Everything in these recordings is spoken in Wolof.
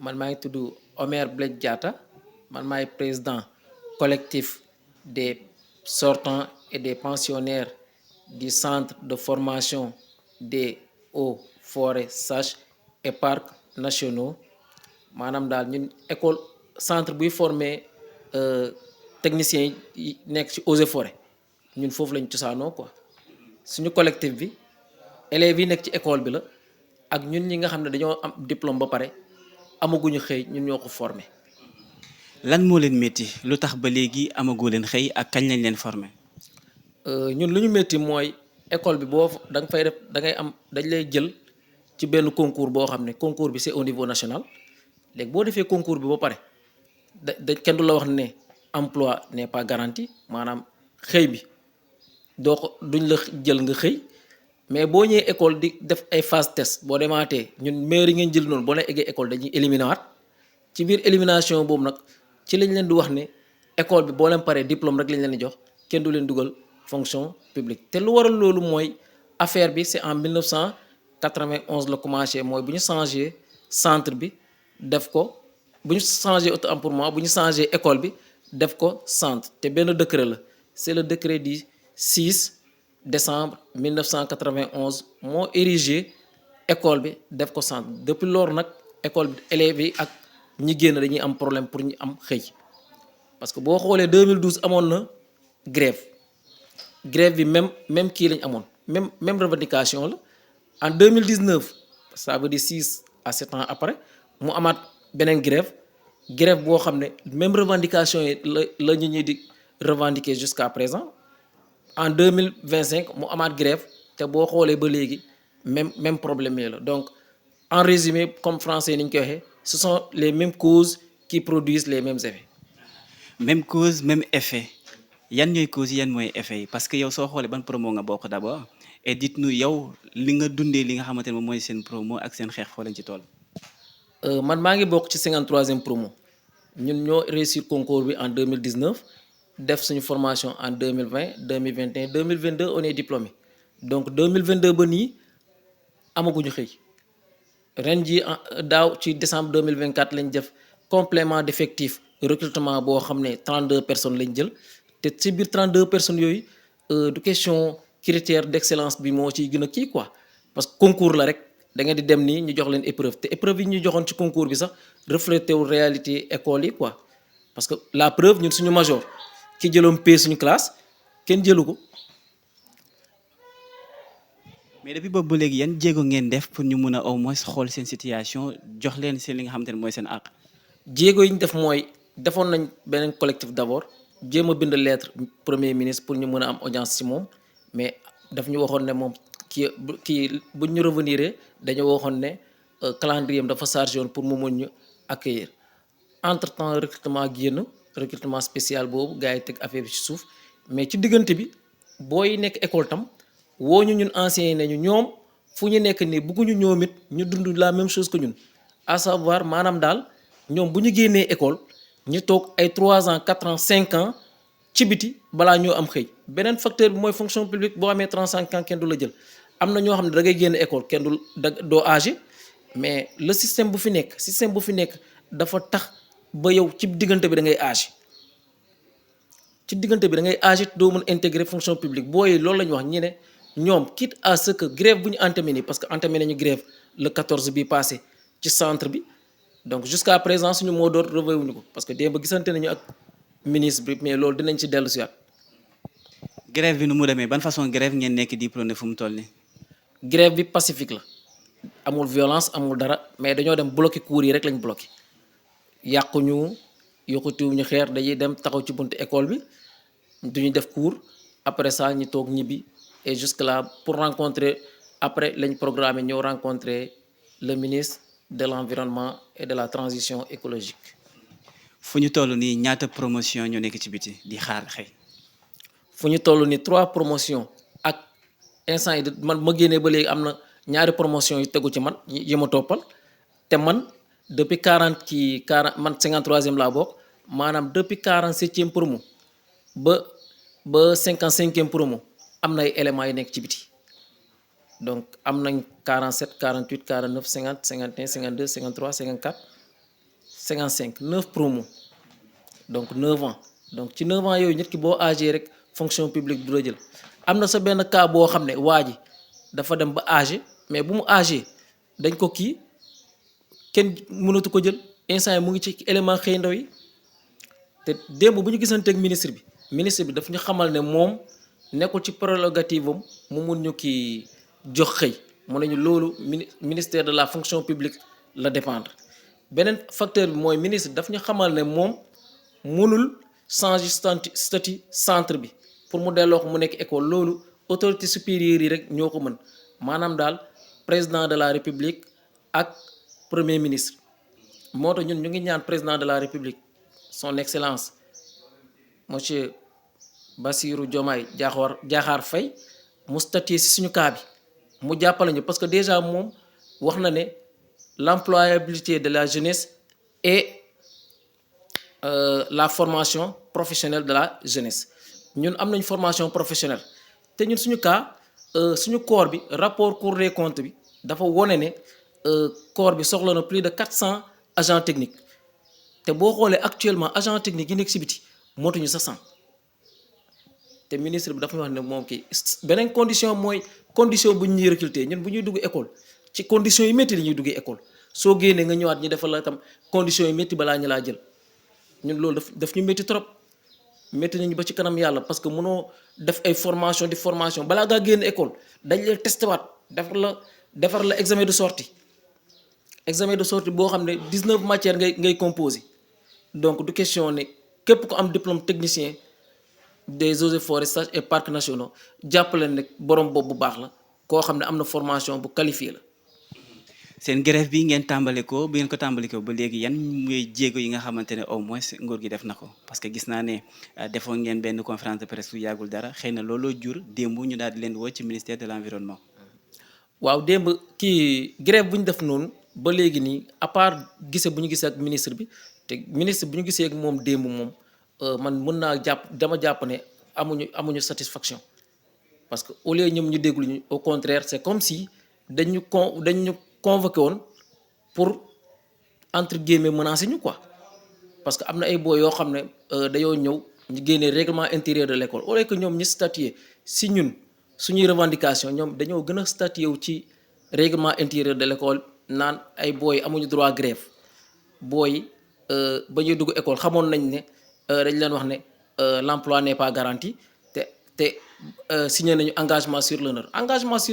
man maa ngi tudd Omer Blake Diatta man maay président collectif des sortants et des pensionnaires du centre de formation des eaux forêts sages et parcs nationaux maanaam daal ñun école centre buy former techniciens yi nekk ci eaux et forêts ñun foofu lañ cosaanoo quoi suñu collectif bi élèves yi nekk ci école bi la ak ñun ñi nga xam ne dañoo am diplôme ba pare amaguñu xëy ñun ñoo ko formé. lan moo leen métti lu tax ba léegi amagoo leen xëy ak kañ lañ leen former. ñun lu ñu métti mooy école bi boo da nga fay def da ngay am dañ lay jël ci benn concours boo xam ne concours bi c'est au niveau national léegi boo defee concours bi ba pare da kenn du la wax ne emploi n'est pas garanti maanaam xëy bi doo ko duñ la jël nga xëy mais boo ñëwee école di def ay phase test boo demaatee ñun meilleurs yi ngeen jël noonu boo leen eggee école dañuy éliminer waat ci biir élimination boobu nag ci lañ leen di wax ne école bi boo leen paree diplôme rek lañ leen di jox kenn du leen dugal fonction publique te lu waral loolu mooy affaire bi c'est en 1991 la commencé mooy bu ñu changé centre bi def ko bu ñu changé auto-emploi bu ñu changé école bi def ko centre te benn décret la c'est le décret du 6 décembre 1991 moo érigé école bi def ko centre depuis loolu nag école bi élèves yi ak ñi génn dañuy am problème pour ñu am xëy parce que boo xoolee 2012 amoon na grève grève bi même kii lañ amoon même revendication la en 2019 ça veut dire 6 à 7 ans après mu amaat beneen grève boo xam ne même revendication yi la ñu ñuy di revendiquer jusqu'à présent en 2025 mu amaat grève te boo xoolee ba léegi même problème yi la donc en résumé comme français ni ñu koy waxee ce sont les mêmes causes qui produisent les mêmes effets. même cause même effet yan ñooy cause yan mooy effet yi parce que yow soo xoolee ban promo nga bokk d'abord et dites-nous yow li nga dundee li nga xamante ne moom mooy seen promo ak seen xeex foo leen ci toll. man maa ngi bokk ci 53e promo ñun ñoo réussir concours bi en 2019 def suñu formation en 2020 2021 2022 on est diplômé donc 2022 ba nii amaguñu xëy ren ji daaw ci décembre 2024 lañ def complément d'effectif recrutement boo xam ne 32 personnes lañ jël te ci biir 32 personnes yooyu du question critère d'excellence bi moo ciy gën a kii quoi parce que concours la rek da ngeen di dem nii ñu jox leen épreuve te épreuve yi ñu joxoon ci concours bi sax reflété wul réalité école yi quoi parce que la preuve ñun suñu major ki jëloon P suñu classe kenn jëlu ko. mais depuis boobu ba léegi yan jéego ngeen def pour ñu mun a au moins xool seen situation jox leen seen li nga xamante ne mooy seen àq. jéego yi ñu def mooy defoon nañ beneen collectif d'abord jéem a bind lettre premier ministre pour ñu mën a am audience ci moom mais daf ñu waxoon ne moom kii buñ ñu revenir dañoo waxoon ne calendrier am dafa chargé woon pour mu mën ñu accueillir entre temps recrutement génn recrutement spécial boobu gars yi teg affaire bi ci suuf mais ci diggante bi booy nekk école tam woo ñu ñun anciens yi nañu ñoom fu ñu nekk nii bëgguñu ñoom it ñu dund la même chose que ñun à savoir maanaam daal ñoom bu ñu génnee école ñu toog ay 3 ans 4 ans 5 ans ci biti balaa ñoo am xëy beneen facteur bi mooy fonction publique boo amee 35 ans kenn du la jël am na ñoo xam ne da ngay génn école kenn du doo âgé mais le système bu fi nekk dafa tax ba yow ci diggante bi da ngay âgé doo mën intégrer fonction publique booy loolu la ñu wax ñi ne ñoom quitte à ce que grève bu ñu entamé nii parce que entamé nañu grève le 14 bi passé ci centre bi donc jusqu'à présent suñu mot d'ordre revoyé wuñu ko parce que démb gisante nañu ak ministre bi mais loolu dinañ ci dellu si waat. grève bi nu mu demee ban façon grève ngeen nekk di prôné fu mu toll nii. grève bi pacifique la amul violence amul dara mais dañoo dem bloqué cours yi rek lañ bloqué yàquñu yokkutiwuñu xeer dañuy dem taxaw ci buntu école bi duñu def cours après ça ñu toog ñibbi et jusque là pour rencontrer après lañ programmé ñëw rencontrer le ministre de l'environnement et de la transition écologique. fu ñu toll nii ñaata promotion ñoo nekk ci biti di xaar xëy. fu ñu toll nii 3 promotions ak instant yi man ma génnee ba léegi am na ñaari promotion yu tegu ci man yi ma toppal te man depuis 40 man 53e laa bokk maanaam depuis 47e promo ba 55e promo am na ay éléments yu nekk ci biti donc am nañ 47 48 49 50 51 52 53 54 55 9 promo donc 9 ans donc ci 9 ans yooyu nit ki boo âgé rek fonction publique du la jël am na sa benn cas boo xam ne waa ji dafa dem ba âgé mais bu mu âgé dañ ko kii kenn mënatu ko jël instant yi mu ngi ci élément xëy ndaw yi te démb bu ñu gisanteeg ministre bi daf ñu xamal ne moom nekkul ci prérogative am mu mun ñu kii jox xëy mu ne ñu loolu ministère de la fonction publique la dépendre beneen facteur bi mooy ministre daf ñu xamal ne moom mënul changer statut centre bi pour mu delloo ko mu nekk école loolu autorité supérieure yi rek ñoo ko mën maanaam daal président de la république ak premier ministre moo tax ñun ñu ngi ñaan président de la république son excellence monsieur Bassirou Diomaye Diakhar Faye mu statuer ci suñu cas bi mu jàppale ñu parce que déjà moom wax na ne l'employabilité de la jeunesse et la formation professionnelle de la jeunesse ñun am nañ formation professionnelle te ñun suñu cas suñu corps bi rapport Cour des comptes bi dafa wone ne corps bi soxla na plus de 400 agents techniques te boo xoolee actuellement agents techniques yi nekk ci biti mootuñu sa 100 te ministre bi dafa wax ne moom kii beneen condition mooy condition bu ñuy recruter ñun bu ñuy dugg école ci conditions yu métti la ñuy duggee école soo génnee nga ñëwaat ñu defal la tam conditions yu métti balaa ñu laa jël ñun loolu daf ñu métti trop métti nañu ba ci kanam yàlla parce que mënoo def ay formation di formation balaa ngaa génn école dañ lay testé waat defar la examen de sortie boo xam ne 19 matières ngay composé donc du question ne képp ko am diplôme technicien des eaux et forêts sages et parcs nationaux jàppale ne borom boobu bu baax la koo xam ne am na formation bu qualifié la. seen grève bi ngeen tàmbale ko bi ngeen ko tàmbale ko ba léegi yan mooy jéego yi nga xamante ne au moins nguur gi def na ko parce que gis naa ne defoon ngeen benn conférence de presse bu yàggul dara xëy na looloo jur démb ñu daal di leen woo ci ministère de l'environnement. waaw démb kii grève bu ñu def noonu ba léegi nii à part gise bu ñu gisee ak ministre bi te ministre bu ñu gisee ak moom démb moom man mën naa dama jàpp ne amuñu satisfaction parce que au lieu ñoom ñu déglu ñu au contraire c'est comme si dañu convoqué woon pour entre guillemets menacer ñu quoi parce que am na ay boy yoo xam ne dañoo ñëw ñu génnee règlement intérieur de l'école au lieu que ñoom ñu statuer si ñun suñuy revendication ñoom dañoo gën a statuer wu ci règlement intérieur de l'école naan ay boy amuñu droit grève boy ba ñuy dugg école xamoon nañ ne dañ leen wax ne l'emploi n'est pas garanti te signé nañu engagement sur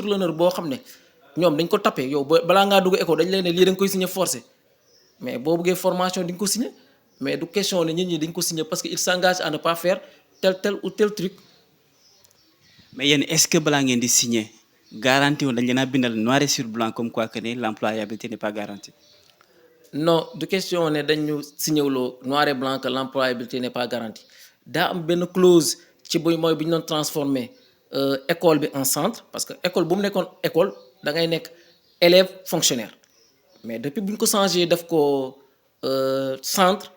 l'honneur boo xam ne ñoom dañ ko tapé yow balaa ngaa dugg école dañ leen ne lii da nga koy signé forcé mais boo bëggee formation di nga ko signé mais du question ne nit ñi dañ ko signé parce que il s'engage à ne pas faire tel ou tel truc. mais yéen est-ce que balaa ngeen di signé garantie woon dañ leen a bindal noir et sur blanc comme quoi que ne l'employabilité n'est pas garantie. non du question ne dañu signé wuloo noir et blanc que l'employabilité n'est pas garantie daa am benn clause ci bu mooy bu ñu doon transformer école bi en centre parce que école bu mu nekkoon école da ngay nekk élève fonctionnaire mais depuis bu ñu ko changé def ko centre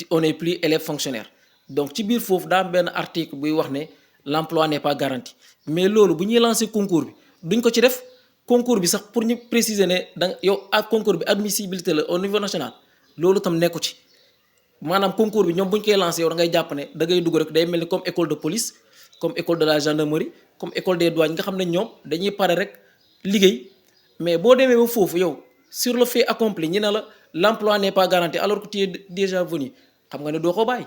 on n'est plus élève fonctionnaire donc ci biir foofu daa am benn article buy wax ne l'emploi n'est pas garanti mais loolu bu ñuy lancer concours bi duñ ko ci def concours bi sax pour ñu préciser ne da yow ak concours bi admissibilité la au niveau national loolu tam nekku ci maanaam concours bi ñoom bu ñu koy lancer yow da ngay jàpp ne da ngay dugg rek day mel ni comme école de police comme école de la gendarmerie comme école des douanes nga xam ne ñoom dañuy pare rek liggéey mais boo demee ba foofu yow sur le fait accompli ñi ne la l'emploi n'est pas garanti alors que tu es déjà venu xam nga ne doo ko bàyyi.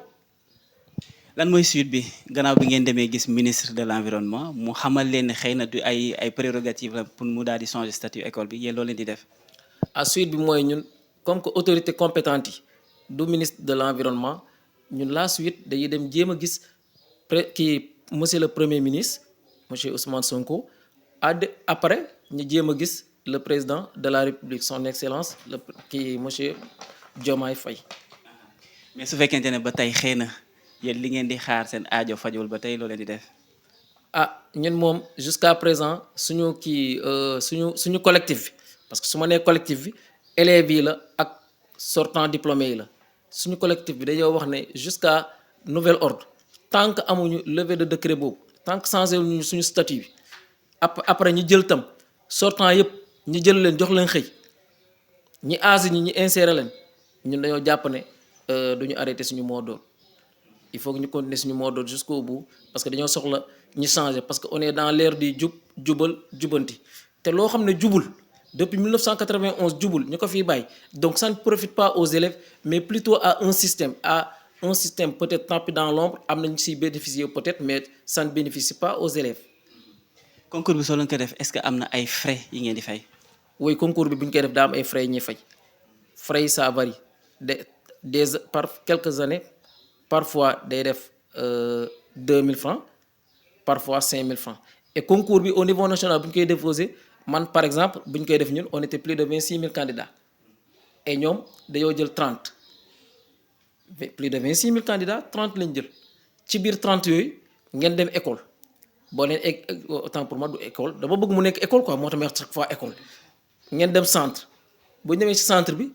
lan mooy suite bi gannaaw bi ngeen demee gis ministre de l'environnement mu xamal leen ne xëy na du ay prérogatives la pour mu daal di changer statut école bi yéen loolu leen di def. à suite bi mooy ñun comme que autorité compétente yi du ministre de l'environnement ñun la suite dañuy dem jéem a gis monsieur le premier ministre monsieur Ousmane Sonko après ñu jéem a gis le président de la république son excellence monsieur Diomaye Faye. mais su fekkente ne ba tey xëy na yéen li ngeen di xaar seen aajo fajul ba tey loo leen di def. ñun moom jusqu'à présent suñu collectif bi parce que su ma nee collectif bi élèves yi la ak sortants diplômés yi la suñu collectif bi dañoo wax ne jusqu'à nouvel ordre tant que amuñu levée de décret boobu tant que changé wuñu suñu statut bi après ñu jël tam sortant yëpp ñu jël leen jox leen xëy ñi âgé ñi ñu inséré leen ñun dañoo jàpp ne du ñu arrêté suñu mot d'ordre. Il faut que ñu continuer suñu mot d'ordre jusqu'au bout parce que dañoo soxla ñu changer parce que on est dans l'ère du jub jubal jubanti te loo xam ne jubul depuis 1991 jubul ñu ko fiy bàyyi donc ça ne profite pas aux élèves mais plutôt à un système peut-être tapis dans l'ombre am nañu siy bénéficier peut-être mais ça ne bénéficie pas aux élèves. concours bi soo leen ko def est-ce que am na ay frais yi ngeen di fay. woy concours bi bu ñu koy def daa am ay frais yi ñuy fay frais yi ça varie par quelques années parfois day def 2000 francs parfois 5000 francs et concours bi au niveau national bu ñu koy déposé man par exemple bu ñu koy def ñun on était plus de 26 000 candidats et ñoom dañoo jël 30 plus de 26 000 candidats 30 lañ jël ci biir 30 yooyu ngeen dem école boo leen autant pour moi du école dama bëgg mu nekk école quoi moo tax may wax chaque fois école ngeen dem centre bu ñu demee ci centre bi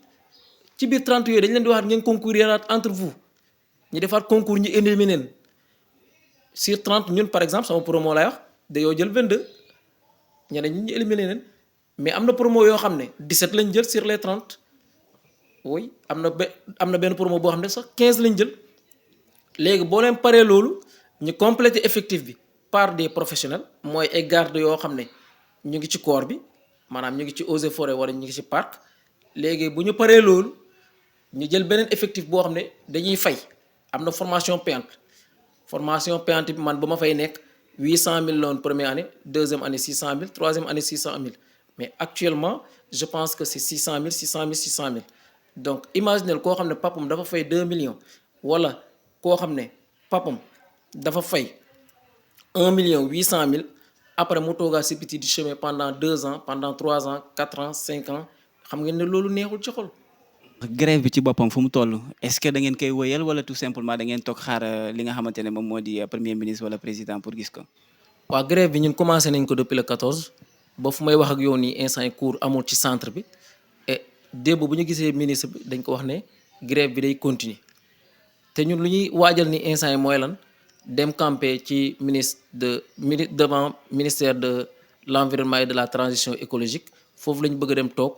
ci biir 30 yooyu dañ leen di wax ngeen concourir entre vous ñu defaat concours ñu éliminer leen sur 30 ñun par exemple sama promo lay wax dañoo jël 22 ñeneen ñi ñu éliminer leen mais am na promo yoo xam ne 17 lañ jël sur les 30 oui am na benn promo boo xam ne sax 15 lañ jël léegi boo leen paree loolu ñu compléter effectif bi par des professionnels mooy ay gardes yoo xam ne ñu ngi ci corps bi maanaam ñu ngi ci eaux et forêt wala ñu ngi ci parc léegi bu ñu paree loolu ñu jël beneen effectif boo xam ne dañuy fay am na formation payante bi man ba ma fay nekk 800 000 la woon première année deuxième année 600 000 troisième année 600 000 mais actuellement je pense que c'est 600 000 600 000 600 000 donc imaginez koo xam ne papam dafa fay 2 millions wala koo xam ne papam dafa fay 1 million 800 000 après mu toogaa si biti du chemin pendant 2 ans pendant 3 ans 4 ans 5 ans xam ngeen ne loolu neexul ci xol. grève bi ci boppam fu mu toll est-ce que da ngeen koy wëyal wala tout simplement da ngeen toog xaar li nga xamante ne moom moo di premier ministre wala président pour gis ko. waaw grève bi ñun commencé nañ ko depuis le 14 ba fu may wax ak yow nii instant yi cours amul ci centre bi et démb bu ñu gisee ministre bi dañ ko wax ne grève bi day continuer te ñun lu ñuy waajal ni instant yi mooy lan dem camper ci devant ministère de l'environnement et de la transition écologique foofu la ñu bëgg a dem toog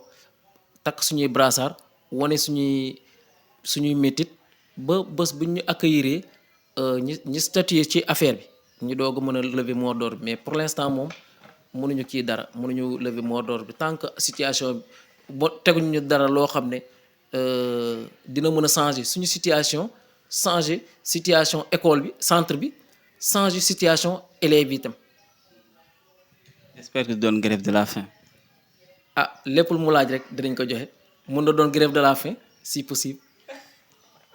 takk suñuy brassard wane suñuy métit ba bés bu ñu accueillir ñu statuer ci affaire bi ñu doog a mën a lever mot d'ordre mais pour l'instant moom mënuñu kii dara mënuñu lever mot d'ordre bi tant que situation bo teguñu ñu dara loo xam ne dina mën a changer suñu situation changer situation école bi centre bi changer situation élèves yi itam. j'espère que doon grève de la faim. lépp lu mu laaj rek dinañ ko joxe mën na doon grève de la faim si possible.